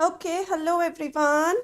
Okay, hello everyone.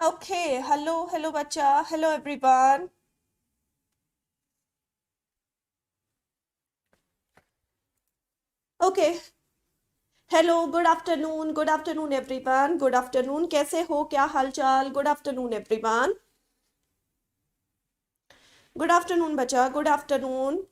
Okay, hello बच्चा, hello everyone. Okay, hello, good afternoon everyone, good afternoon. कैसे हो, क्या हाल चाल? Good afternoon everyone. Good afternoon बच्चा, good afternoon.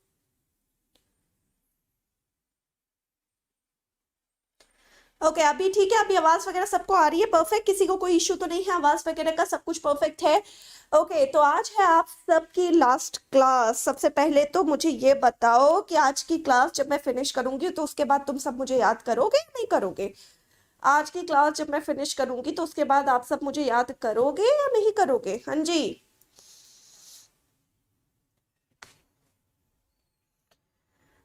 Okay अभी ठीक है, अभी आवाज वगैरह सबको आ रही है परफेक्ट, किसी को कोई इश्यू तो नहीं है आवाज वगैरह का, सब कुछ परफेक्ट है। ओके तो आज है आप सबकी लास्ट क्लास। सबसे पहले तो मुझे ये बताओ कि आज की क्लास जब मैं फिनिश करूंगी तो उसके बाद तुम सब मुझे याद करोगे या नहीं करोगे? आज की क्लास जब मैं फिनिश करूंगी तो उसके बाद आप सब मुझे याद करोगे या नहीं करोगे? हाँ जी।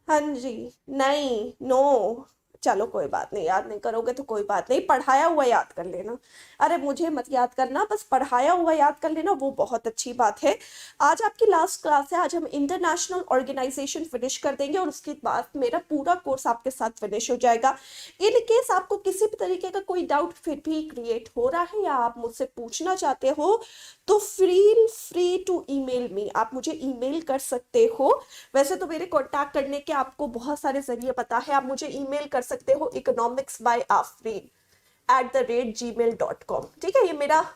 हाँ जी। नहीं, नो। चलो कोई बात नहीं, याद नहीं करोगे तो कोई बात नहीं, पढ़ाया हुआ याद कर लेना। अरे मुझे मत याद करना, बस पढ़ाया हुआ याद कर लेना, वो बहुत अच्छी बात है। आज आपकी लास्ट क्लास है, आज हम इंटरनेशनल ऑर्गेनाइजेशन फिनिश कर देंगे और उसके बाद मेरा पूरा कोर्स आपके साथ फिनिश हो जाएगा। इन केस आपको किसी भी तरीके का कोई डाउट फिर भी क्रिएट हो रहा है या आप मुझसे पूछना चाहते हो तो feel free to email me, आप मुझे ईमेल कर सकते हो। वैसे तो मेरे कांटेक्ट करने के आपको बहुत सारे जरिए पता है, आप मुझे ईमेल कर सकते हो economicsbyafreen@gmail.com। ठीक है, ये मेरा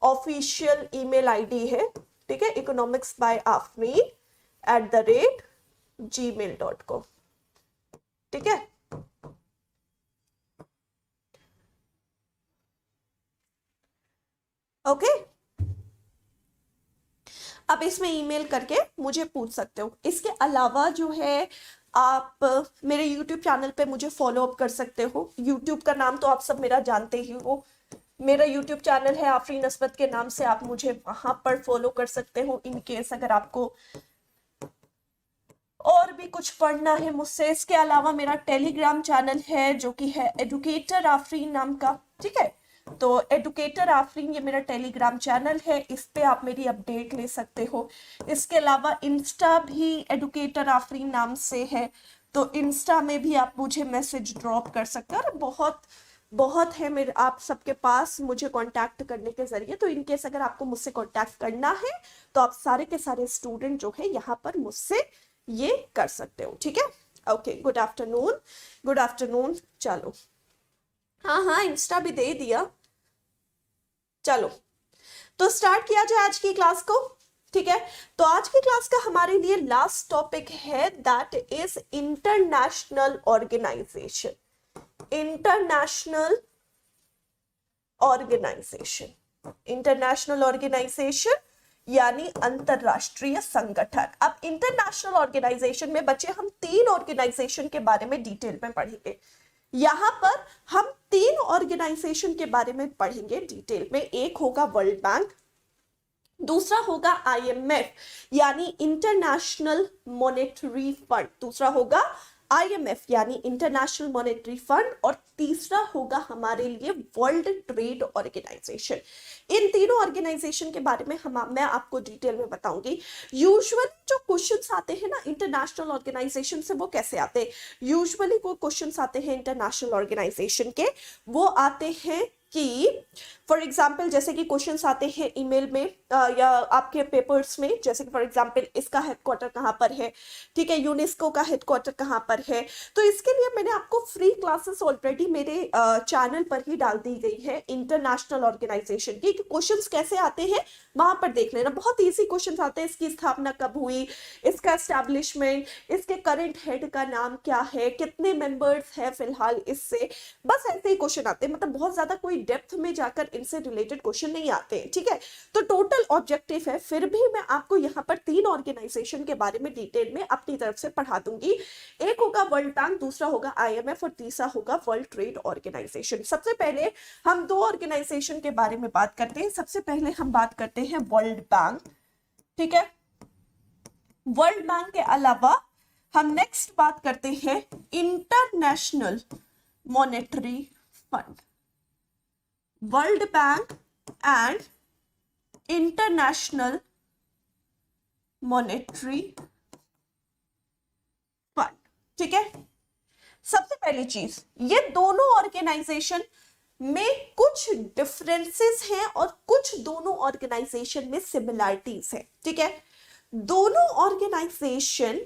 ऑफिशियल ईमेल आईडी है। ठीक है, economicsbyafreen@gmail.com। ठीक है, ओके। आप इसमें ईमेल करके मुझे पूछ सकते हो। इसके अलावा जो है आप मेरे YouTube चैनल पे मुझे फॉलो अप कर सकते हो। YouTube का नाम तो आप सब मेरा जानते ही हो, मेरा YouTube चैनल है आफरीन नस्बत के नाम से, आप मुझे वहां पर फॉलो कर सकते हो इन केस अगर आपको और भी कुछ पढ़ना है मुझसे। इसके अलावा मेरा टेलीग्राम चैनल है जो कि है एडुकेटर आफरीन नाम का। ठीक है, तो एडुकेटर आफरीन ये मेरा टेलीग्राम चैनल है, इस पे आप मेरी अपडेट ले सकते हो। इसके अलावा इंस्टा भी एडुकेटर आफरीन नाम से है, तो इंस्टा में भी आप मुझे मैसेज ड्रॉप कर सकते हो। और बहुत बहुत है मेरे आप सबके पास मुझे कांटेक्ट करने के जरिए, तो इनकेस अगर आपको मुझसे कांटेक्ट करना है तो आप सारे के सारे स्टूडेंट जो है यहाँ पर मुझसे ये कर सकते हो। ठीक है, okay. Good afternoon, good afternoon. चलो, हाँ हाँ इंस्टा भी दे दिया। चलो तो स्टार्ट किया जाए आज की क्लास को। ठीक है, तो आज की क्लास का हमारे लिए लास्ट टॉपिक है that is international organisation. International organisation, international organisation यानी अंतरराष्ट्रीय संगठन। अब इंटरनेशनल ऑर्गेनाइजेशन में बच्चे हम 3 ऑर्गेनाइजेशन के बारे में डिटेल में पढ़ेंगे। यहां पर हम 3 ऑर्गेनाइजेशन के बारे में पढ़ेंगे डिटेल में। एक होगा वर्ल्ड बैंक, दूसरा होगा आईएमएफ यानी इंटरनेशनल मॉनेटरी फंड, दूसरा होगा आईएमएफ यानी इंटरनेशनल मॉनेटरी फंड, और तीसरा होगा हमारे लिए वर्ल्ड ट्रेड ऑर्गेनाइजेशन। इन तीनों ऑर्गेनाइजेशन के बारे में मैं आपको डिटेल में बताऊंगी। यूजुअली जो क्वेश्चंस आते हैं ना इंटरनेशनल ऑर्गेनाइजेशन से, वो कैसे आते हैं? यूजुअली वो क्वेश्चंस आते हैं इंटरनेशनल ऑर्गेनाइजेशन के, वो आते हैं कि फॉर एग्जाम्पल जैसे कि क्वेश्चंस आते हैं ईमेल में या आपके पेपर्स में, जैसे कि फॉर एग्जाम्पल इसका हेडक्वार्टर कहाँ पर है, ठीक है, यूनेस्को का हेडक्वार्टर कहाँ पर है। तो इसके लिए मैंने आपको फ्री क्लासेस ऑलरेडी मेरे चैनल पर ही डाल दी गई है इंटरनेशनल ऑर्गेनाइजेशन की। क्वेश्चंस कैसे आते हैं वहां पर देख लेना, बहुत ईजी क्वेश्चंस आते हैं। इसकी स्थापना कब हुई, इसका एस्टैब्लिशमेंट, इसके करंट हेड का नाम क्या है, कितने मेंबर्स हैं फिलहाल इससे, बस ऐसे ही क्वेश्चन आते हैं। मतलब बहुत ज्यादा कोई डेप्थ में जाकर इनसे रिलेटेड क्वेश्चन नहीं आते हैं। ठीक है, तो टोटल ऑब्जेक्टिव है, फिर भी मैं आपको यहाँ पर 3 ऑर्गेनाइजेशन के बारे में डिटेल में अपनी तरफ से पढ़ा दूंगी। एक होगा वर्ल्ड बैंक, दूसरा होगा आईएमएफ और तीसरा होगा वर्ल्ड ट्रेड ऑर्गेनाइजेशन। सबसे पहले हम 2 ऑर्गेनाइजेशन के बारे में बात करते हैं। सबसे पहले हम बात करते हैं वर्ल्ड बैंक। ठीक है, वर्ल्ड बैंक के अलावा हम नेक्स्ट बात करते हैं international monetary fund. World bank and international monetary fund. ठीक है, सबसे पहली चीज, ये दोनों ऑर्गेनाइजेशन में कुछ डिफरेंसेस हैं और कुछ दोनों ऑर्गेनाइजेशन में सिमिलरिटीज है। ठीक है, दोनों ऑर्गेनाइजेशन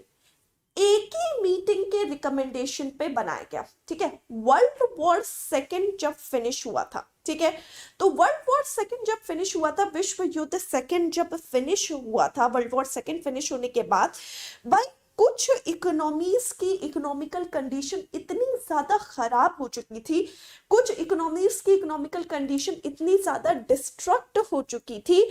एक ही मीटिंग के रिकमेंडेशन पे बनाया गया। ठीक है, वर्ल्ड वॉर सेकेंड जब फिनिश हुआ था, ठीक है, तो वर्ल्ड वॉर सेकेंड जब फिनिश हुआ था, विश्व युद्ध सेकेंड जब फिनिश हुआ था, वर्ल्ड वॉर सेकेंड फिनिश होने के बाद भाई कुछ इकोनॉमीज की इकोनॉमिकल कंडीशन इतनी ज्यादा खराब हो चुकी थी, कुछ इकोनॉमीज की इकोनॉमिकल कंडीशन इतनी ज्यादा डिस्ट्रक्ट हो चुकी थी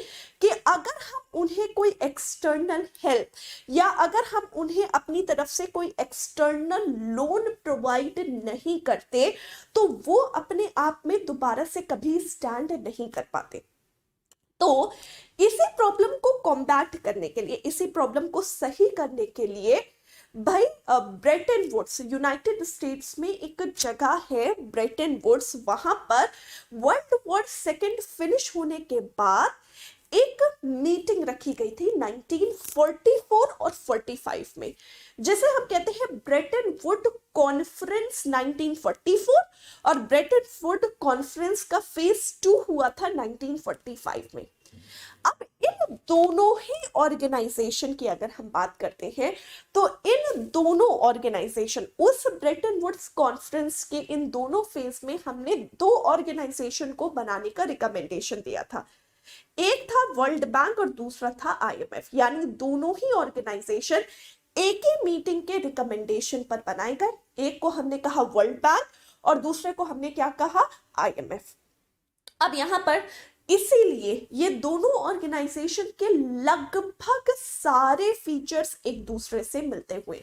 कि अगर हम उन्हें कोई एक्सटर्नल हेल्प या अगर हम उन्हें अपनी तरफ से कोई एक्सटर्नल लोन प्रोवाइड नहीं करते तो वो अपने आप में दोबारा से कभी स्टैंड नहीं कर पाते। तो इसी प्रॉब्लम को कॉम्बैट करने के लिए, इसी प्रॉब्लम को सही करने के लिए भाई ब्रेटन वुड्स, यूनाइटेड स्टेट्स में एक जगह है ब्रेटन वुड्स, वहां पर वर्ल्ड वॉर सेकेंड फिनिश होने के बाद एक मीटिंग रखी गई थी 1944 और 45 में, जिसे हम कहते हैं ब्रेटन वुड कॉन्फ्रेंस 1944, और ब्रेटन वुड कॉन्फ्रेंस का फेज 2 हुआ था 1945 में। अब इन दोनों ही ऑर्गेनाइजेशन की अगर हम बात करते हैं तो इन दोनों ऑर्गेनाइजेशन, उस ब्रेटन वुड्स कॉन्फ्रेंस के इन दोनों फेज में हमने दो ऑर्गेनाइजेशन को बनाने का रिकमेंडेशन दिया था। एक था वर्ल्ड बैंक और दूसरा था आईएमएफ, यानी दोनों ही ऑर्गेनाइजेशन एक ही मीटिंग के रिकमेंडेशन पर बनाए गए। एक को हमने कहा वर्ल्ड बैंक और दूसरे को हमने क्या कहा, आईएमएफ। अब यहां पर इसीलिए ये दोनों ऑर्गेनाइजेशन के लगभग सारे फीचर्स एक दूसरे से मिलते हुए,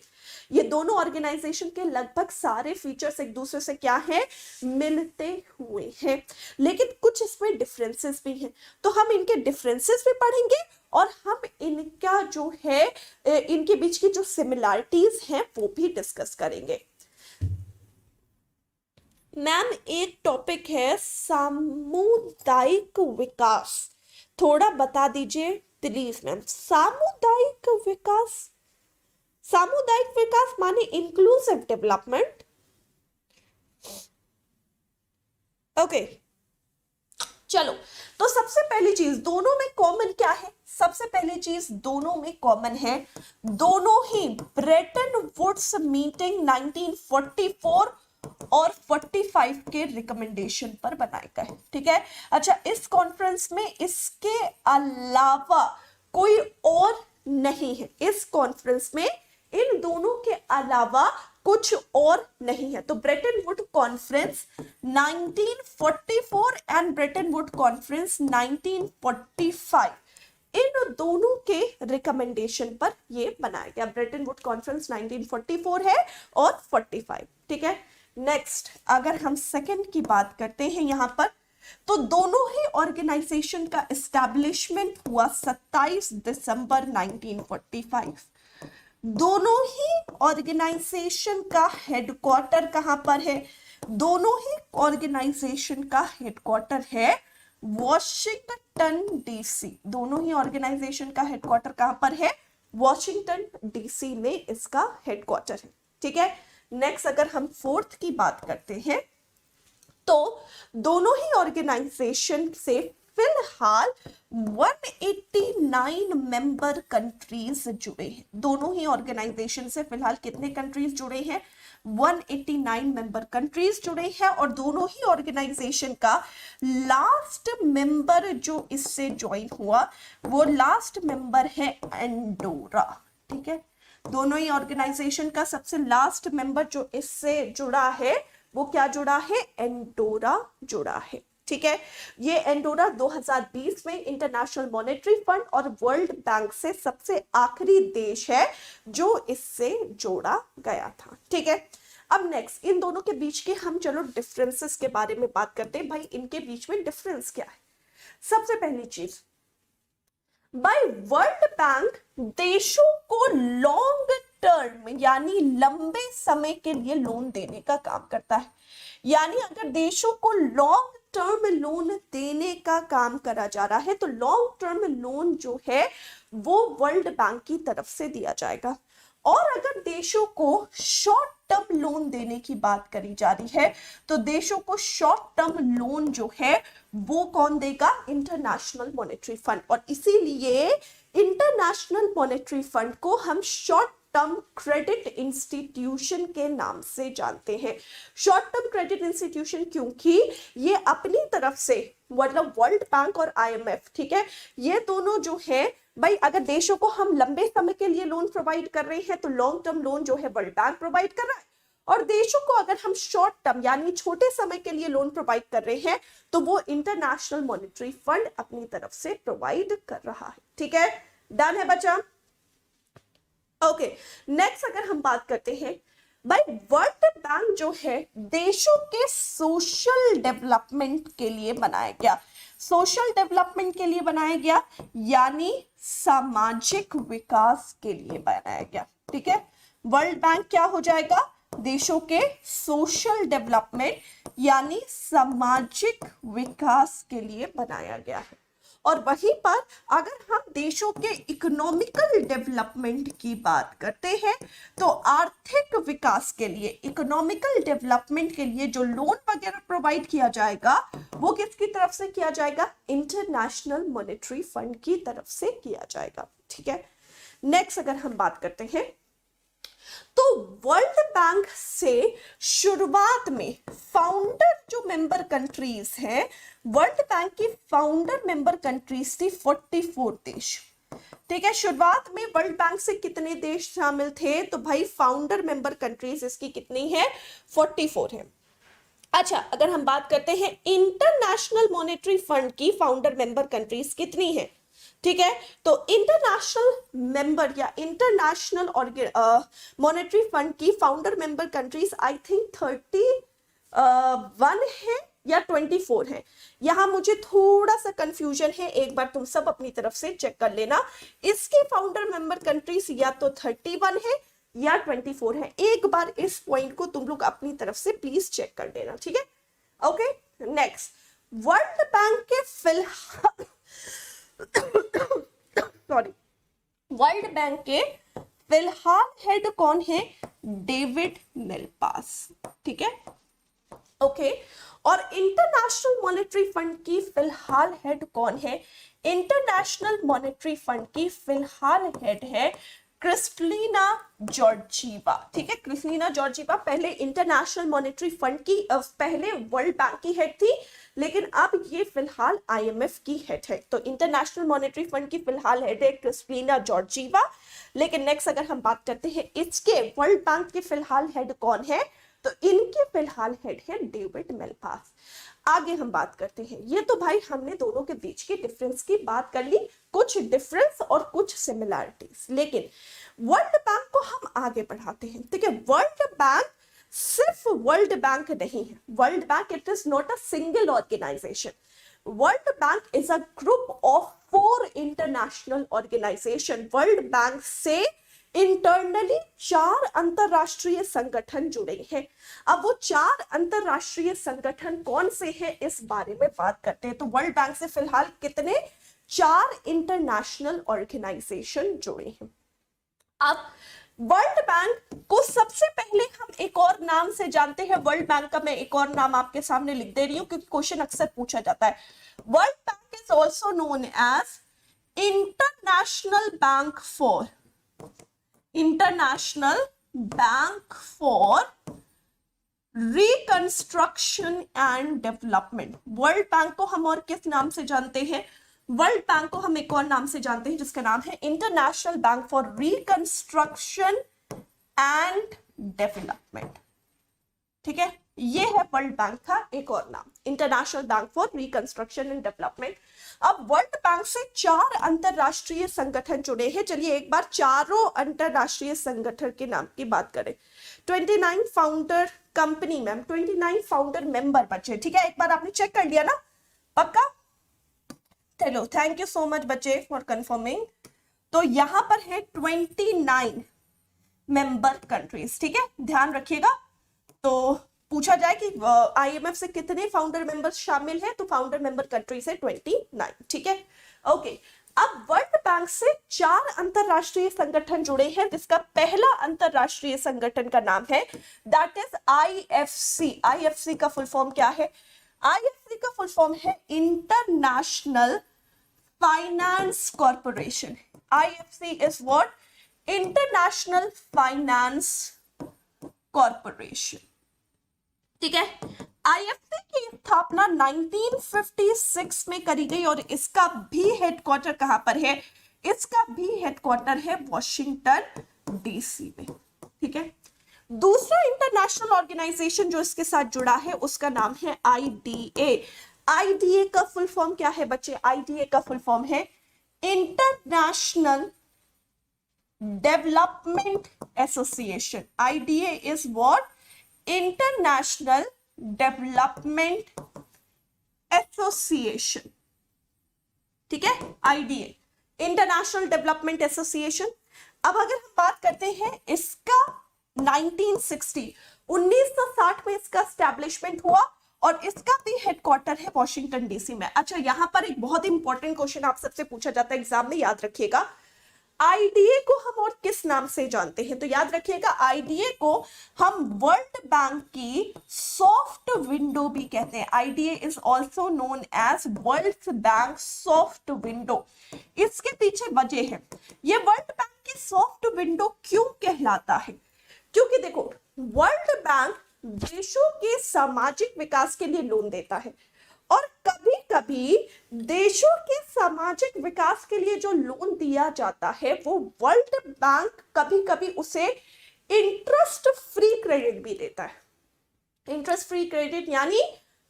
ये दोनों ऑर्गेनाइजेशन के लगभग सारे फीचर्स एक दूसरे से क्या है, मिलते हुए हैं, लेकिन कुछ इसमें डिफरेंसेस भी हैं। तो हम इनके डिफरेंसेस भी पढ़ेंगे और हम इनका जो है इनके बीच की जो सिमिलैरिटीज हैं वो भी डिस्कस करेंगे। मैम एक टॉपिक है सामुदायिक विकास, थोड़ा बता दीजिए प्लीज मैम। सामुदायिक विकास, सामुदायिक विकास माने इंक्लूसिव डेवलपमेंट। ओके चलो, तो सबसे पहली चीज दोनों में कॉमन क्या है, सबसे पहली चीज दोनों में कॉमन है, दोनों ही ब्रेटन वुड्स मीटिंग 1944 और 45 के रिकमेंडेशन पर बनाए गए। ठीक है, अच्छा इस कॉन्फ्रेंस में इसके अलावा कोई और नहीं है, इस कॉन्फ्रेंस में इन दोनों के अलावा कुछ और नहीं है। तो Brayton Wood conference 1944 and Brayton Wood conference 1945, इन दोनों के रिकमेंडेशन पर ये बनाया गया। ब्रेटन वुड कॉन्फ्रेंस 1944 है और 45। ठीक है, नेक्स्ट अगर हम सेकंड की बात करते हैं यहां पर, तो दोनों ही ऑर्गेनाइजेशन का एस्टैब्लिशमेंट हुआ 27 दिसंबर 1945। दोनों ही ऑर्गेनाइजेशन का हेडक्वार्टर कहां पर है, दोनों ही ऑर्गेनाइजेशन का हेडक्वार्टर है वॉशिंगटन डीसी। दोनों ही ऑर्गेनाइजेशन का हेडक्वार्टर कहां पर है, वॉशिंगटन डीसी में इसका हेडक्वार्टर है। ठीक है, नेक्स्ट अगर हम फोर्थ की बात करते हैं तो दोनों ही ऑर्गेनाइजेशन से फिलहाल 189 मेंबर कंट्रीज जुड़े हैं। दोनों ही ऑर्गेनाइजेशन से फिलहाल कितने कंट्रीज जुड़े हैं, 189 मेंबर कंट्रीज जुड़े हैं। और दोनों ही ऑर्गेनाइजेशन का लास्ट मेंबर जो इससे ज्वाइन हुआ वो लास्ट मेंबर है एंडोरा। ठीक है, दोनों ही ऑर्गेनाइजेशन का सबसे लास्ट मेंबर जो इससे जुड़ा है वो क्या जुड़ा है, एंडोरा जुड़ा है। ठीक है, ये एंडोरा 2020 में इंटरनेशनल मॉनेटरी फंड और वर्ल्ड बैंक से सबसे आखिरी देश है जो इससे जोड़ा गया था। ठीक है, अब नेक्स्ट इन दोनों के बीच के हम चलो डिफरेंसेस के बारे में बात करते हैं। भाई इनके बीच में डिफरेंस क्या है, सबसे पहली चीज बाय वर्ल्ड बैंक देशों को लॉन्ग टर्म यानी लंबे समय के लिए लोन देने का काम करता है। यानी अगर देशों को लॉन्ग टर्म लोन देने का काम करा जा रहा है तो लॉन्ग टर्म लोन जो है वो वर्ल्ड बैंक की तरफ से दिया जाएगा। और अगर देशों को शॉर्ट टर्म लोन देने की बात करी जा रही है तो देशों को शॉर्ट टर्म लोन जो है वो कौन देगा, इंटरनेशनल मॉनेटरी फंड। और इसीलिए इंटरनेशनल मॉनेटरी फंड को हम शॉर्ट टर्म क्रेडिट इंस्टीट्यूशन के नाम से जानते हैं। शॉर्ट टर्म क्रेडिट इंस्टीट्यूशन क्योंकि ये अपनी तरफ से मतलब वर्ल्ड बैंक और आईएमएफ, ठीक है, ये दोनों जो है भाई अगर देशों को हम लंबे समय के लिए लोन प्रोवाइड कर रहे हैं तो लॉन्ग टर्म लोन जो है वर्ल्ड बैंक प्रोवाइड कर रहा है, और देशों को अगर हम शॉर्ट टर्म यानी छोटे समय के लिए लोन प्रोवाइड कर रहे हैं तो वो इंटरनेशनल मॉनेटरी फंड अपनी तरफ से प्रोवाइड कर रहा है। ठीक है, डन है बच्चा। ओके, नेक्स्ट अगर हम बात करते हैं भाई वर्ल्ड बैंक जो है देशों के सोशल डेवलपमेंट के लिए बनाया गया, सोशल डेवलपमेंट के लिए बनाया गया यानी सामाजिक विकास के लिए बनाया गया। ठीक है, वर्ल्ड बैंक क्या हो जाएगा, देशों के सोशल डेवलपमेंट यानी सामाजिक विकास के लिए बनाया गया है। और वहीं पर अगर हम देशों के इकोनॉमिकल डेवलपमेंट की बात करते हैं तो आर्थिक विकास के लिए, इकोनॉमिकल डेवलपमेंट के लिए जो लोन वगैरह प्रोवाइड किया जाएगा वो किसकी तरफ से किया जाएगा, इंटरनेशनल मॉनेटरी फंड की तरफ से किया जाएगा। ठीक है, नेक्स्ट अगर हम बात करते हैं तो वर्ल्ड बैंक से शुरुआत में फाउंडर जो मेंबर कंट्रीज हैं, वर्ल्ड बैंक की फाउंडर मेंबर कंट्रीज थी 44 देश। ठीक है, शुरुआत में वर्ल्ड बैंक से कितने देश शामिल थे, तो भाई फाउंडर मेंबर कंट्रीज इसकी कितनी है, 44 है। अच्छा, अगर हम बात करते हैं इंटरनेशनल मॉनेटरी फंड की फाउंडर मेंबर कंट्रीज कितनी है, ठीक है, तो इंटरनेशनल मेंबर या इंटरनेशनल मॉनेटरी फंड की founder member countries I think 31 है या 24 है। यहां मुझे थोड़ा सा कंफ्यूजन है, एक बार तुम सब अपनी तरफ से चेक कर लेना। इसके फाउंडर मेंबर कंट्रीज या तो 31 है या 24 है। एक बार इस पॉइंट को तुम लोग अपनी तरफ से प्लीज चेक कर लेना। ठीक है, ओके, नेक्स्ट वर्ल्ड बैंक के फिलहाल सॉरी, वर्ल्ड बैंक के फिलहाल हेड कौन है, डेविड मेलपास। ठीक है, ओके, और इंटरनेशनल मॉनेटरी फंड की फिलहाल हेड कौन है, इंटरनेशनल मॉनेटरी फंड की फिलहाल हेड है क्रिस्टलिना जॉर्जीवा। ठीक है, क्रिस्टलिना जॉर्जीवा पहले इंटरनेशनल मॉनेटरी फंड की पहले वर्ल्ड बैंक की हेड थी, लेकिन अब ये फिलहाल आईएमएफ की हेड है। तो इंटरनेशनल मॉनेटरी फंड की फिलहाल हेड है क्रिस्टलिना जॉर्जीवा। लेकिन नेक्स्ट अगर हम बात करते हैं इसके वर्ल्ड बैंक के फिलहाल हेड कौन है, तो इनके फिलहाल हेड है डेविड मेलपास। आगे हम बात करते हैं, ये तो भाई हमने दोनों के बीच की डिफरेंस की बात कर ली, कुछ डिफरेंस और कुछ सिमिलैरिटीज। लेकिन वर्ल्ड बैंक को हम आगे बढ़ाते हैं। ठीक है, वर्ल्ड बैंक सिर्फ वर्ल्ड बैंक नहीं है। World Bank it is not a single organisation. World Bank is a group of 4 international organisation. World Bank से इंटरनली 4 अंतरराष्ट्रीय संगठन जुड़े हैं। अब वो 4 अंतरराष्ट्रीय संगठन कौन से हैं इस बारे में बात करते हैं। तो वर्ल्ड बैंक से फिलहाल कितने, 4 इंटरनेशनल ऑर्गेनाइजेशन जुड़े हैं। अब वर्ल्ड बैंक को सबसे पहले हम एक और नाम से जानते हैं। वर्ल्ड बैंक का मैं एक और नाम आपके सामने लिख दे रही हूं क्योंकि क्वेश्चन अक्सर पूछा जाता है। World Bank is also known as International Bank for Reconstruction and Development. World Bank को हम और किस नाम से जानते हैं, वर्ल्ड बैंक को हम एक और नाम से जानते हैं जिसका नाम है international Bank for Reconstruction and development. ठीक है, ये है वर्ल्ड बैंक का एक और नाम, international Bank for Reconstruction and development. अब वर्ल्ड बैंक से 4 अंतरराष्ट्रीय संगठन जुड़े हैं। चलिए एक बार चारों अंतरराष्ट्रीय संगठन के नाम की बात करें। 29 founder company ma'am, 29 founder member बचे। ठीक है, एक बार आपने चेक कर लिया ना, पक्का? चलो, थैंक यू सो मच बच्चे फॉर कंफर्मिंग। तो यहां पर है 29 मेंबर कंट्रीज। ठीक है, ध्यान रखिएगा। तो पूछा जाए कि आईएमएफ से कितने फाउंडर मेंबर्स शामिल हैं, तो फाउंडर मेंबर कंट्रीज है 29। ठीक है, ओके। अब वर्ल्ड बैंक से 4 अंतरराष्ट्रीय संगठन जुड़े हैं, जिसका पहला अंतरराष्ट्रीय संगठन का नाम है दैट इज आईएफसी। आईएफसी का फुल फॉर्म क्या है, आईएफसी का फुल फॉर्म है international finance corporation. IFC is what, international finance corporation. ठीक है, आईएफसी की स्थापना 1956 में करी गई और इसका भी हेडक्वार्टर कहां पर है, इसका भी हेडक्वार्टर है वॉशिंगटन डीसी में। ठीक है, दूसरा इंटरनेशनल ऑर्गेनाइजेशन जो इसके साथ जुड़ा है उसका नाम है आईडीए। आईडीए का फुल फॉर्म क्या है बच्चे? आईडीए का फुल फॉर्म है international development association. IDA is what? International development association. ठीक है, आईडीए इंटरनेशनल डेवलपमेंट एसोसिएशन। अब अगर हम बात करते हैं इसका 1960 में इसका स्टैब्लिशमेंट हुआ और इसका भी हेडक्वार्टर है वॉशिंगटन डीसी में। अच्छा, यहां पर एक बहुत इंपॉर्टेंट क्वेश्चन आप सबसे पूछा जाता है एग्जाम में, याद रखिएगा। आईडीए को हम और किस नाम से जानते हैं? तो याद रखिएगा, आईडीए को हम वर्ल्ड बैंक की सॉफ्ट विंडो भी कहते हैं। IDA is also known as World Bank soft window. इसके पीछे वजह है, ये वर्ल्ड बैंक की सॉफ्ट विंडो क्यों कहलाता है? क्योंकि देखो, वर्ल्ड बैंक देशों के सामाजिक विकास के लिए लोन देता है और कभी कभी देशों के सामाजिक विकास के लिए जो लोन दिया जाता है वो वर्ल्ड बैंक कभी कभी उसे इंटरेस्ट फ्री क्रेडिट भी देता है। इंटरेस्ट फ्री क्रेडिट यानी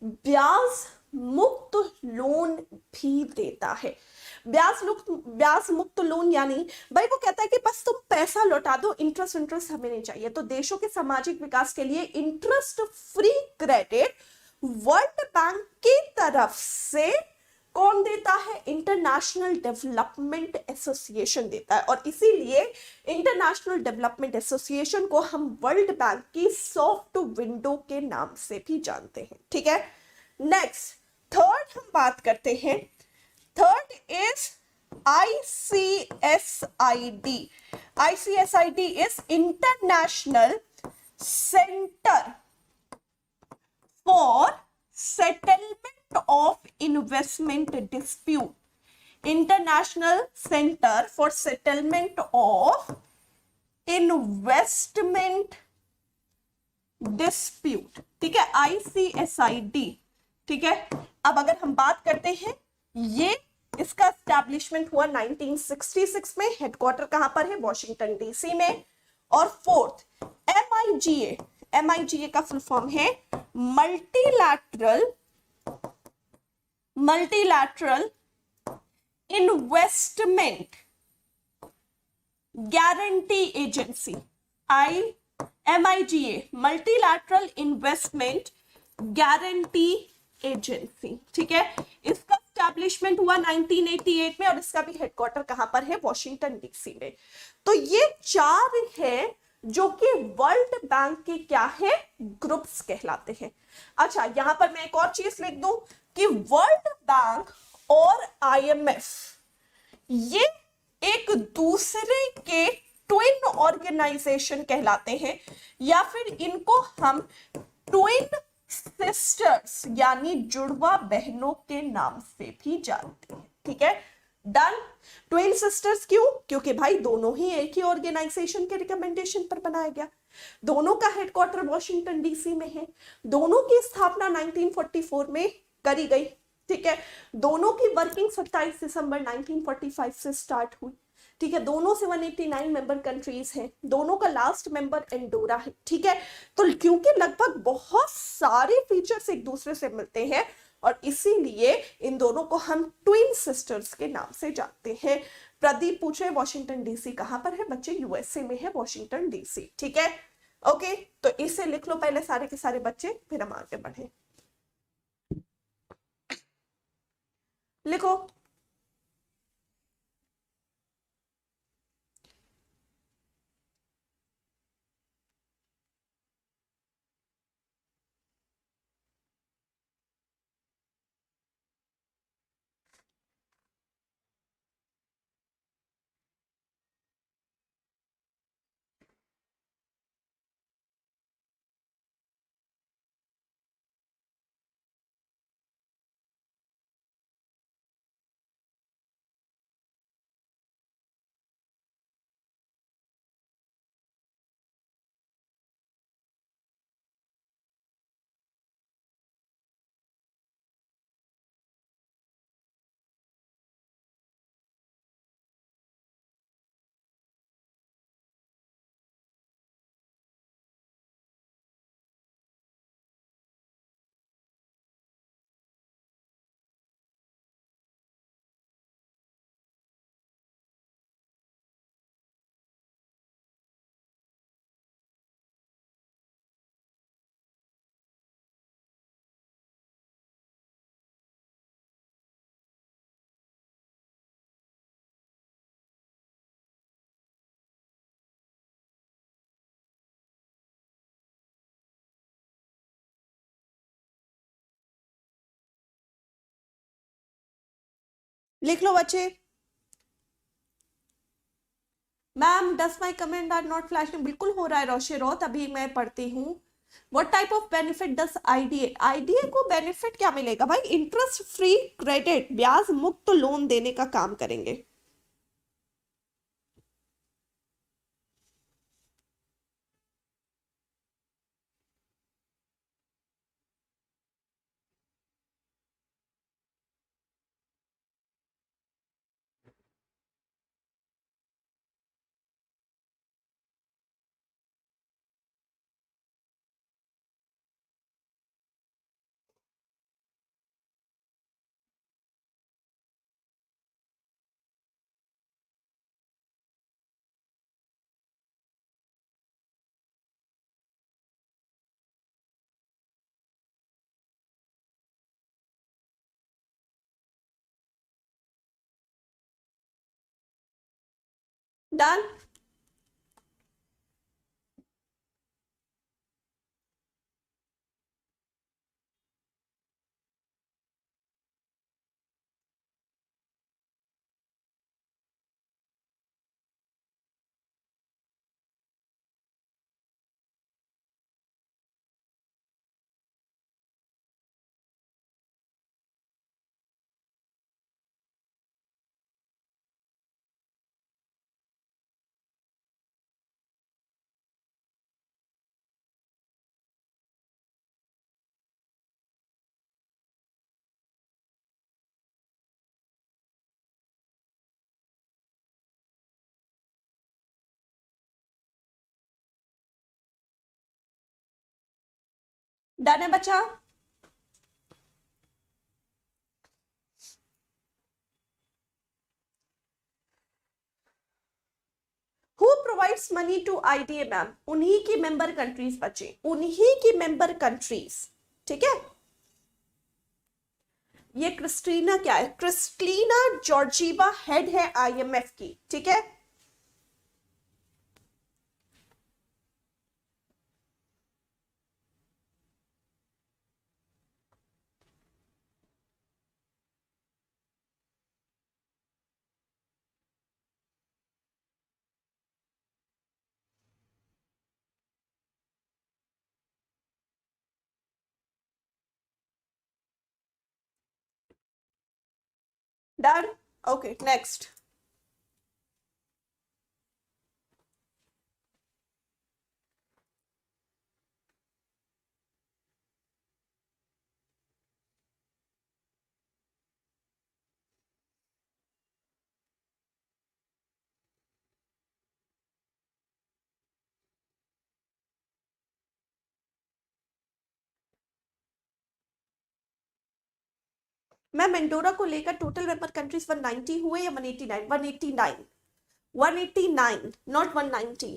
ब्याज मुक्त लोन भी देता है। ब्याज मुक्त लोन यानी भाई वो कहता है कि बस तुम पैसा लौटा दो, इंटरेस्ट हमें नहीं चाहिए। तो देशों के सामाजिक विकास के लिए interest free credit world Bank की तरफ से कौन देता है? इंटरनेशनल डेवलपमेंट एसोसिएशन देता है। और इसीलिए इंटरनेशनल डेवलपमेंट एसोसिएशन को हम वर्ल्ड बैंक की सॉफ्ट विंडो के नाम से भी जानते हैं। ठीक है, नेक्स्ट थर्ड हम बात करते हैं। Third is ICSID. ICSID is International Center for Settlement of Investment Dispute. International Center for Settlement of Investment Dispute. ठीक है, ICSID. ठीक है, अब अगर हम बात करते हैं, ये इसका एस्टैब्लिशमेंट हुआ 1966 में। हेडक्वार्टर कहां पर है? वॉशिंगटन डीसी में। और फोर्थ MIGA. MIGA का फुल फॉर्म है multilateral investment guarantee agency. MIGA multilateral investment guarantee agency. ठीक है, इसका एस्टैब्लिशमेंट हुआ 1988 में और इसका भी हेडक्वार्टर कहां पर है? वॉशिंगटन डीसी में। तो ये चार है जो कि वर्ल्ड बैंक के क्या है? ग्रुप्स कहलाते हैं। अच्छा, यहां पर मैं एक और चीज लिख दूं कि वर्ल्ड बैंक और IMF ये एक दूसरे के ट्विन ऑर्गेनाइजेशन कहलाते हैं, या फिर इनको हम ट्विन सिस्टर्स यानी जुड़वा बहनों के नाम से भी जानते हैं। ठीक है, डन। ट्विन सिस्टर्स क्यों? क्योंकि भाई दोनों ही एक ही ऑर्गेनाइजेशन के रिकमेंडेशन पर बनाया गया, दोनों का हेडक्वार्टर वॉशिंगटन डीसी में है, दोनों की स्थापना 1944 में करी गई। ठीक है, दोनों की वर्किंग 27 दिसंबर 1945 से स्टार्ट हुई। ठीक है, दोनों से 189 मेंबर कंट्रीज हैं, दोनों का लास्ट मेंबर एंडोरा है। ठीक है, तो क्योंकि लगभग बहुत सारे फीचर्स एक दूसरे से मिलते हैं और इसीलिए इन दोनों को हम ट्विन सिस्टर्स के नाम से जानते हैं। प्रदीप पूछ रहे वॉशिंगटन डीसी कहां पर है? बच्चे USA में है वॉशिंगटन डीसी। ठीक है, ओके, तो इसे लिख लो पहले सारे के सारे बच्चे, फिर हम आगे बढ़े। लिखो। लिख लो बच्चे। Ma'am does my comment are not flashing, बिल्कुल हो रहा है रोशे रोत, अभी मैं पढ़ती हूँ। व्हाट टाइप ऑफ बेनिफिट दस आईडीए, आईडीए को बेनिफिट क्या मिलेगा भाई? इंटरेस्ट फ्री क्रेडिट, ब्याज मुक्त लोन देने का काम करेंगे। डन। डन है बच्चा। Who provides money to IDA ma'am? उन्हीं की मेंबर कंट्रीज बचे, उन्हीं की मेंबर कंट्रीज। ठीक है। ये क्रिस्टीना क्या है? क्रिस्टीना जॉर्जीवा हेड है आईएमएफ की। ठीक है। Done. Okay next. Ma'am Andorra को लेकर टोटल मेंबर कंट्रीज 190 हुए या 189? 189, 189 नॉट 190।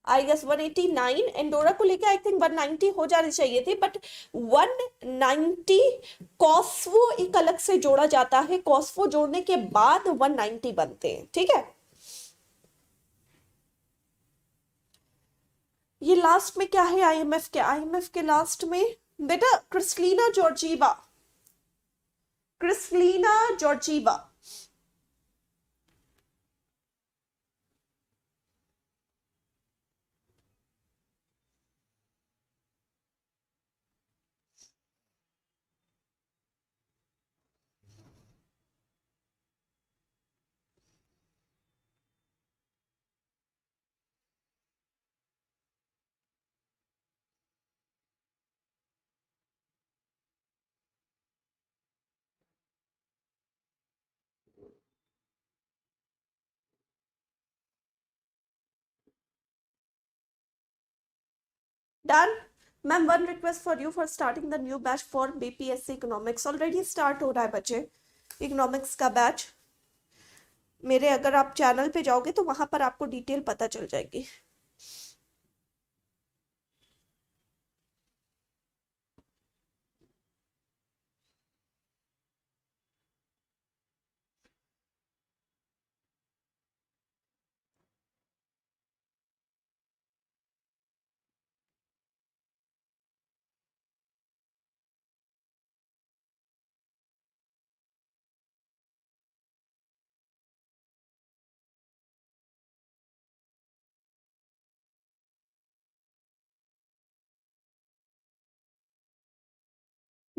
I guess 189। एंडोरा को लेकर आई थिंक 190 हो जानी चाहिए थी, बट 190 कॉस्वो एक अलग से जोड़ा जाता है, कॉस्वो जोड़ने के बाद 190 बनते हैं। ठीक है। ये लास्ट में क्या है आईएमएफ के? आईएमएफ के लास्ट में बेटा Kristalina Georgieva, Kristalina Georgieva. Done. Ma'am one request for you for starting the new batch for BPSC economics, already start हो रहा है बच्चे इकोनॉमिक्स का बैच। मेरे अगर आप चैनल पे जाओगे तो वहां पर आपको डिटेल पता चल जाएगी।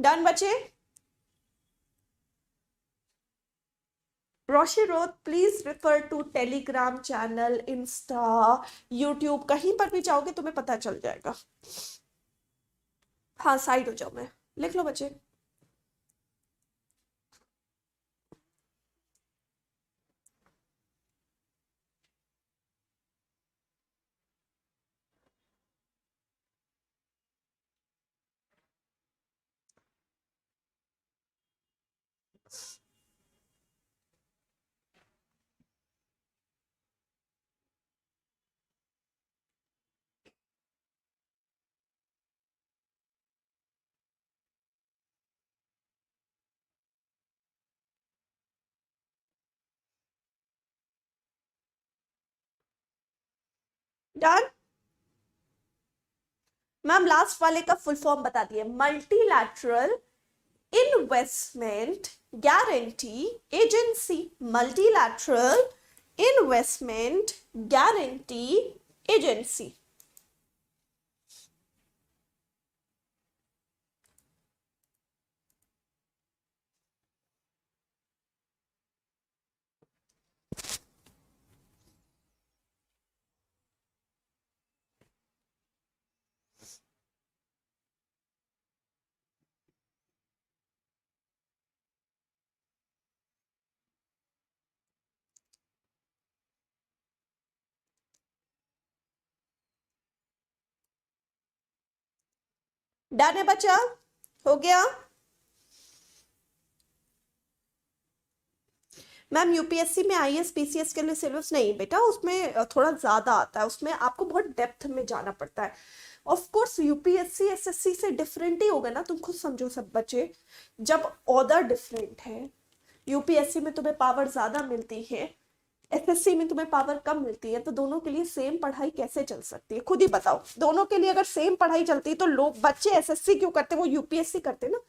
डन बचे? रोशी रोड please refer to Telegram channel, Insta, YouTube, कहीं पर भी जाओगे तुम्हें पता चल जाएगा। हाँ साइड हो जाओ, मैं लिख लो बच्चे। डन मैम, लास्ट वाले का फुल फॉर्म बता दिए, multilateral investment guarantee agency, multilateral investment guarantee agency. Done है बच्चा, हो गया? मैम यूपीएससी में आईएएस पीसीएस के लिए सिलेबस नहीं बेटा, उसमें थोड़ा ज्यादा आता है, उसमें आपको बहुत डेप्थ में जाना पड़ता है। ऑफ कोर्स यूपीएससी एसएससी से डिफरेंट ही होगा ना, तुम खुद समझो सब बच्चे, जब ऑर्डर डिफरेंट है। यूपीएससी में तुम्हें पावर ज्यादा मिलती है, एसएससी में तुम्हें पावर कम मिलती है, तो दोनों के लिए सेम पढ़ाई कैसे चल सकती है? खुद ही बताओ, दोनों के लिए अगर सेम पढ़ाई चलती है तो लोग बच्चे एसएससी क्यों करते, वो यूपीएससी करते ना।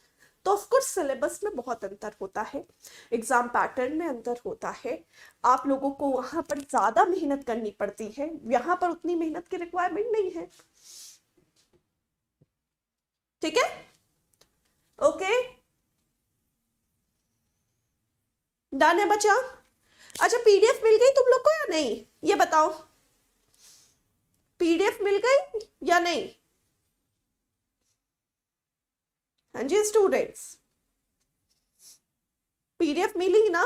तो ऑफकोर्स सिलेबस में बहुत अंतर होता है, एग्जाम पैटर्न में अंतर होता है, आप लोगों को वहां पर ज्यादा मेहनत करनी पड़ती है, यहाँ पर उतनी मेहनत की रिक्वायरमेंट नहीं है। ठीक है, ओके, डन है बच्चा? अच्छा पीडीएफ मिल गई तुम लोग को या नहीं, ये बताओ, पीडीएफ मिल गई या नहीं? हाँ जी स्टूडेंट्स, पीडीएफ मिली ना?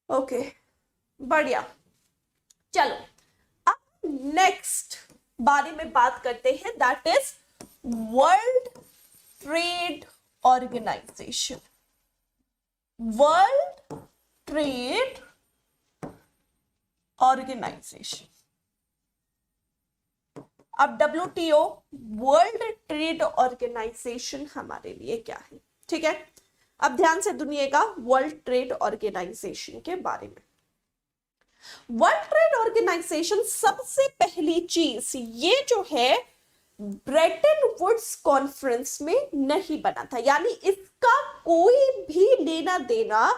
ओके बढ़िया। चलो अब नेक्स्ट बारे में बात करते हैं, that is world trade organization. World trade organization. अब WTO वर्ल्ड ट्रेड ऑर्गेनाइजेशन हमारे लिए क्या है? ठीक है, अब ध्यान से सुनिएगा वर्ल्ड ट्रेड ऑर्गेनाइजेशन के बारे में। वर्ल्ड ट्रेड ऑर्गेनाइजेशन सबसे पहली चीज ये जो है ब्रेटन वुड्स कॉन्फ्रेंस में नहीं बना था, यानी इसका कोई भी लेना देना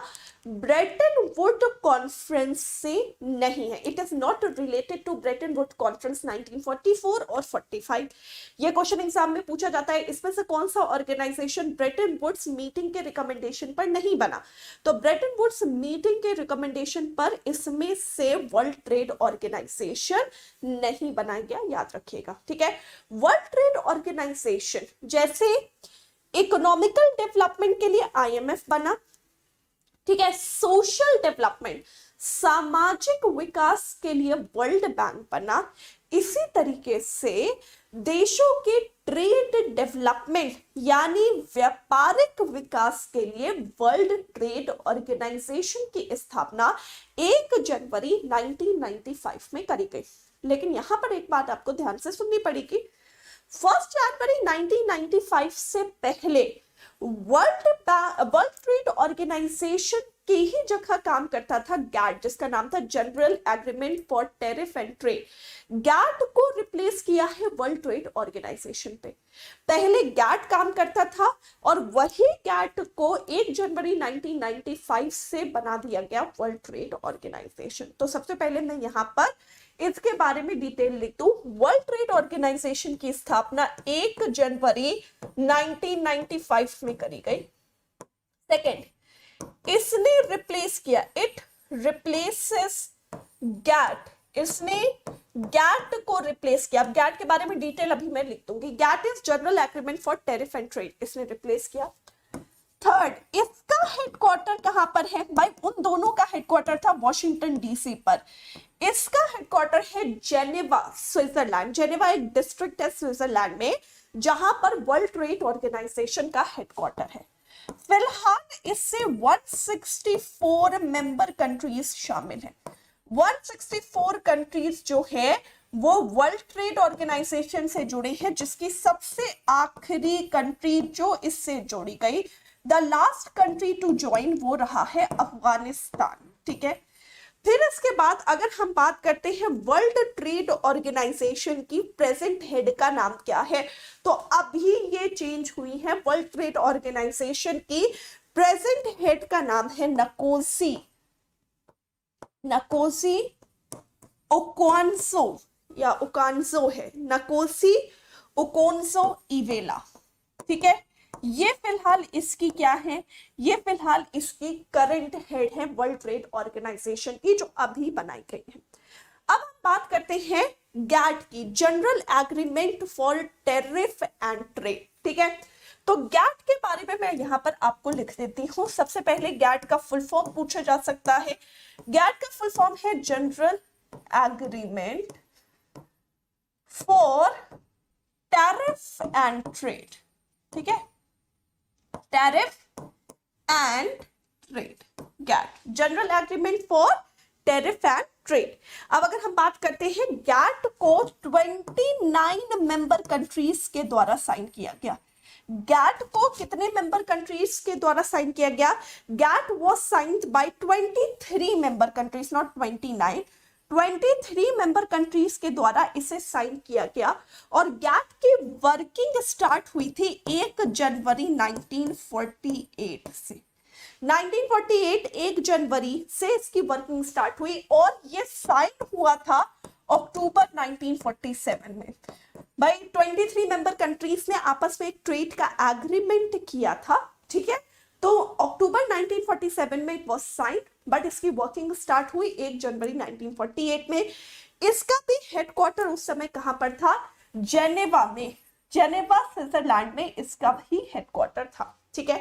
ब्रेटन वुड कॉन्फ्रेंस से नहीं है। It is not related to Bretton Wood conference 1944 और 45। ये क्वेश्चन एग्जाम में पूछा जाता है, इसमें से कौन सा ऑर्गेनाइजेशन ब्रेटन वुड्स मीटिंग के रिकमेंडेशन पर नहीं बना? तो ब्रेटन वुड्स मीटिंग के रिकमेंडेशन पर इसमें से वर्ल्ड ट्रेड ऑर्गेनाइजेशन नहीं बनाया गया, याद रखिएगा। ठीक है, वर्ल्ड ट्रेड ऑर्गेनाइजेशन जैसे इकोनॉमिकल डेवलपमेंट के लिए आईएमएफ बना, ठीक है, सोशल डेवलपमेंट सामाजिक विकास के लिए वर्ल्ड बैंक बना, इसी तरीके से देशों के ट्रेड डेवलपमेंट यानी व्यापारिक विकास के लिए वर्ल्ड ट्रेड ऑर्गेनाइजेशन की स्थापना 1 जनवरी 1995 में करी गई। लेकिन यहां पर एक बात आपको ध्यान से सुननी पड़ेगी, 1 जनवरी 1995 से पहले वर्ल्ड ट्रेड ऑर्गेनाइजेशन की ही जगह काम करता था गैट, जिसका नाम था general agreement for tariff and trade. GATT को रिप्लेस किया है वर्ल्ड ट्रेड ऑर्गेनाइजेशन पे। पहले गैट काम करता था और वही गैट को 1 जनवरी 1995 से बना दिया गया वर्ल्ड ट्रेड ऑर्गेनाइजेशन। तो सबसे पहले मैं यहां पर इसके बारे में डिटेल लिख दूं। वर्ल्ड ट्रेड ऑर्गेनाइजेशन की स्थापना 1 जनवरी 1995 में करी गई। सेकेंड, इसने रिप्लेस किया, इट रिप्लेसेस गैट, इसने गैट को रिप्लेस किया। अब गैट के बारे में डिटेल अभी मैं लिख दूंगी। GATT is general agreement for tariff and trade, इसने रिप्लेस किया। थर्ड, इसका हेडक्वार्टर कहां पर है भाई? उन दोनों का हेडक्वार्टर था वॉशिंगटन डीसी पर, इसका हेडक्वार्टर है जेनेवा, स्विट्जरलैंड। जेनेवा एक डिस्ट्रिक्ट है स्विट्जरलैंड में, जहां पर वर्ल्ड ट्रेड ऑर्गेनाइजेशन का हेडक्वार्टर है। फिलहाल इससे 164 मेंबर कंट्रीज शामिल हैं। 164 कंट्रीज जो है वो वर्ल्ड ट्रेड ऑर्गेनाइजेशन से जुड़े हैं, जिसकी सबसे आखिरी कंट्री जो इससे जोड़ी गई, the last country to join, वो रहा है अफगानिस्तान। ठीक है, फिर इसके बाद अगर हम बात करते हैं वर्ल्ड ट्रेड ऑर्गेनाइजेशन की प्रेजेंट हेड का नाम क्या है, तो अभी ये चेंज हुई है। वर्ल्ड ट्रेड ऑर्गेनाइजेशन की प्रेजेंट हेड का नाम है नकोसी, नकोसी ओकोन्सो या ओकांजो है, नकोसी ओकोन्सो इवेला। ठीक है, ये फिलहाल इसकी क्या है? ये फिलहाल इसकी करंट हेड है वर्ल्ड ट्रेड ऑर्गेनाइजेशन की, जो अभी बनाई गई है। अब हम बात करते हैं गैट की, general agreement for tariff and trade. ठीक है, तो गैट के बारे में मैं यहां पर आपको लिख देती हूं। सबसे पहले गैट का फुल फॉर्म पूछा जा सकता है। गैट का फुल फॉर्म है general agreement for tariff and trade. ठीक है, tariff and trade, GATT, general agreement for tariff and trade. अब अगर हम बात करते हैं, गैट को 29 मेंबर कंट्रीज के द्वारा साइन किया गया। गैट को कितने मेंबर कंट्रीज के द्वारा साइन किया गया? GATT was signed by 23 member countries, not 29, 23 member countries के द्वारा इसे साइन किया गया। और गैट की वर्किंग स्टार्ट हुई थी 1 जनवरी 1948 से। 1948 1 जनवरी से इसकी वर्किंग स्टार्ट हुई और ये साइन हुआ था अक्टूबर 1947 में। भाई 23 मेंबर कंट्रीज ने आपस में एक ट्रेड का एग्रीमेंट किया था। ठीक है, तो अक्टूबर 1947 में इट वाज साइंड, बट इसकी वर्किंग स्टार्ट हुई 1 जनवरी 1948 में। इसका भी हेडक्वार्टर उस समय कहां पर था? जेनेवा में, जेनेवा स्विट्जरलैंड में इसका भी हेडक्वार्टर था। ठीक है,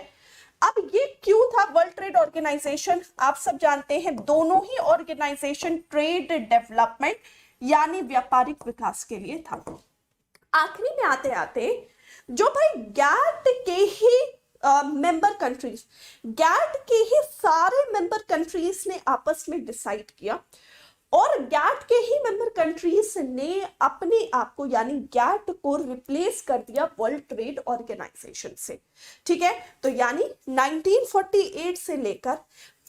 अब ये क्यों था वर्ल्ड ट्रेड ऑर्गेनाइजेशन? आप सब जानते हैं दोनों ही ऑर्गेनाइजेशन ट्रेड डेवलपमेंट यानी व्यापारिक विकास के लिए था। आखिरी में आते आते जो भाई गैट के ही मेंबर कंट्रीज, गैट के ही सारे मेंबर कंट्रीज ने आपस में डिसाइड किया और गैट के ही मेंबर कंट्रीज ने अपने आप को यानी गैट को रिप्लेस कर दिया वर्ल्ड ट्रेड ऑर्गेनाइजेशन से। ठीक है, तो यानी 1948 से लेकर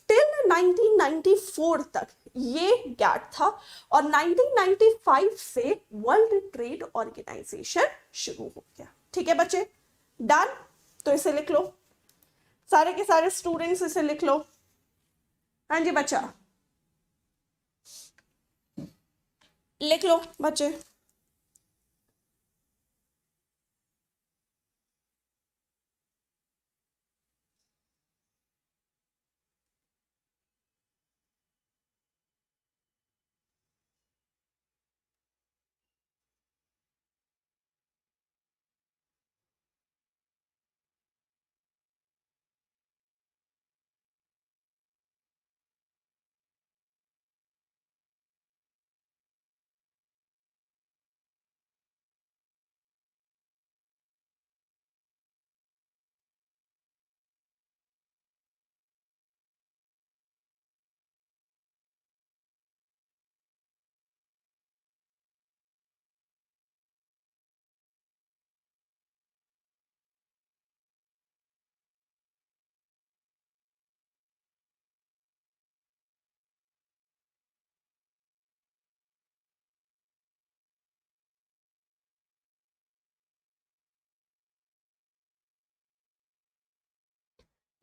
टिल 1994 तक ये गैट था और 1995 से वर्ल्ड ट्रेड ऑर्गेनाइजेशन शुरू हो गया। ठीक है बच्चे, डन? तो इसे लिख लो, सारे के सारे स्टूडेंट्स इसे लिख लो। हाँ जी बच्चा, लिख लो बच्चे।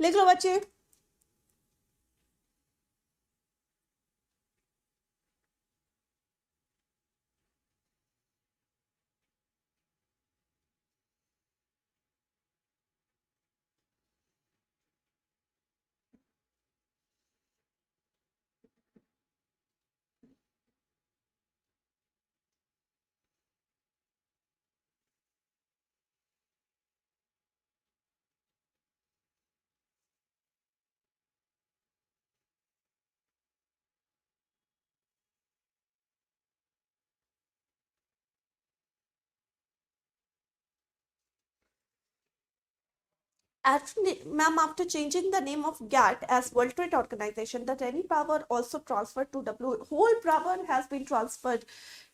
लिख लो बच्चे। Ma'am, after changing the name of GATT as World Trade Organization, the any power also transferred to whole power has been transferred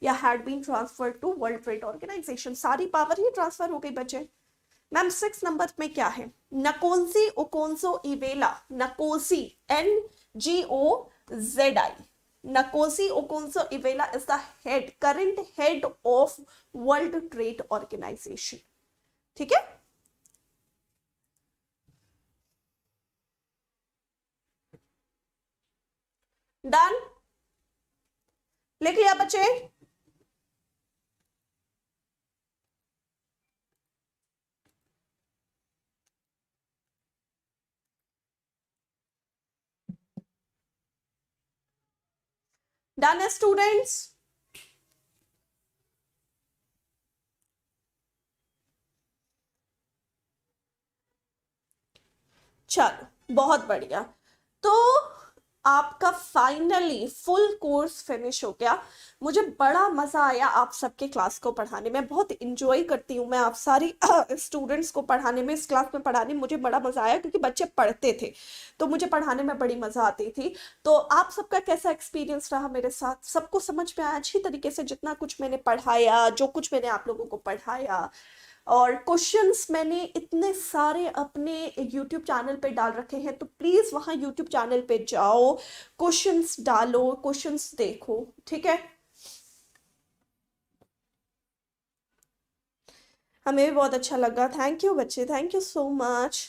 या had been transferred to World Trade Organization. सारी पावर ही ट्रांसफर हो गई बच्चे. Ma'am 6 number में क्या है? Ngozi Okonjo Iweala. Ngozi NGOZI. Nkosi Okonjo-Iweala is the current head of World Trade Organization. ठीक है? डन? लिख लिया बच्चे? डन है स्टूडेंट्स? चलो बहुत बढ़िया. तो आपका फाइनली फुल कोर्स फिनिश हो गया. मुझे बड़ा मजा आया आप सबके क्लास को पढ़ाने में. बहुत इंजॉय करती हूँ मैं आप सारी स्टूडेंट्स को पढ़ाने में. इस क्लास में पढ़ाने में मुझे बड़ा मजा आया क्योंकि बच्चे पढ़ते थे तो मुझे पढ़ाने में बड़ी मजा आती थी. तो आप सबका कैसा एक्सपीरियंस रहा मेरे साथ? सबको समझ में आया अच्छी तरीके से जितना कुछ मैंने पढ़ाया, जो कुछ मैंने आप लोगों को पढ़ाया? और क्वेश्चंस मैंने इतने सारे अपने YouTube चैनल पे डाल रखे हैं तो प्लीज वहां YouTube चैनल पे जाओ, क्वेश्चंस डालो, क्वेश्चंस देखो. ठीक है? हमें भी बहुत अच्छा लगा. थैंक यू बच्चे, thank you so much.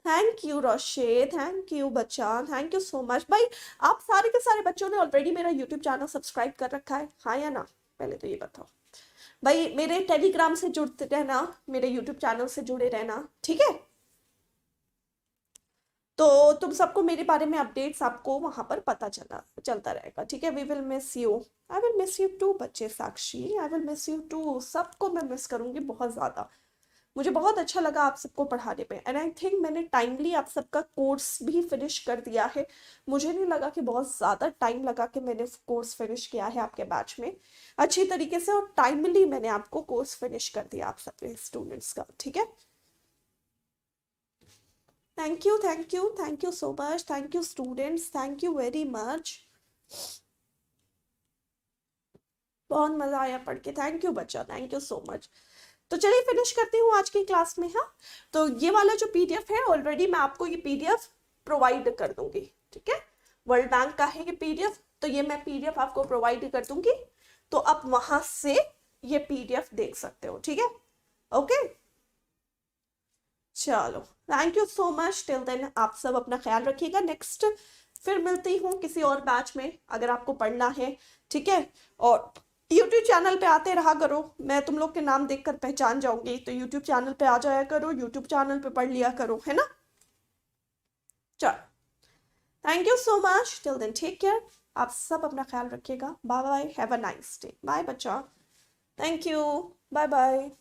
Thank you Roshe, thank you बच्चा, थैंक यू सो मच. भाई आप सारे के सारे बच्चों ने ऑलरेडी मेरा YouTube चैनल सब्सक्राइब कर रखा है, हाँ या ना? पहले तो ये बताओ भाई. मेरे टेलीग्राम से जुड़ते रहना, मेरे यूट्यूब चैनल से जुड़े रहना. ठीक है? तो तुम सबको मेरे बारे में अपडेट्स आपको वहां पर पता चलता रहेगा. ठीक है? We will miss you. I will miss you too बच्चे. Sakshi, I will miss you too. सबको मैं मिस करूंगी बहुत ज्यादा. मुझे बहुत अच्छा लगा आप सबको पढ़ाने में एंड आई थिंक मैंने टाइमली आप सबका कोर्स भी फिनिश कर दिया है. मुझे नहीं लगा कि बहुत ज़्यादा टाइम लगा के मैंने कोर्स फिनिश किया है आपके बैच में अच्छी तरीके से, और टाइमली मैंने आपको कोर्स फिनिश कर दिया आप सब स्टूडेंट्स का. ठीक है? Thank you, thank you, thank you so much. Thank you students, thank you very much. बहुत मजा आया पढ़ के. थैंक यू बच्चा, थैंक यू सो मच. तो चलिए फिनिश करती हूँ आज की क्लास में. हाँ, तो ये वाला जो पीडीएफ है ऑलरेडी मैं आपको ये पीडीएफ प्रोवाइड कर दूंगी. ठीक है? वर्ल्ड बैंक का है ये पीडीएफ, तो ये मैं पीडीएफ आपको प्रोवाइड कर दूंगी. तो आप वहां से ये पीडीएफ देख सकते हो. ठीक है? ओके, चलो thank you so much. Till then आप सब अपना ख्याल रखिएगा. नेक्स्ट फिर मिलती हूँ किसी और बैच में अगर आपको पढ़ना है. ठीक है? और YouTube चैनल पे आते रहा करो, मैं तुम लोग के नाम देखकर पहचान जाऊंगी. तो YouTube चैनल पे आ जाया करो, YouTube चैनल पे पढ़ लिया करो, है ना? चलो, thank you so much. Till then take care. आप सब अपना ख्याल रखिएगा. Bye bye, have a nice day. Bye बच्चा. Thank you, bye bye.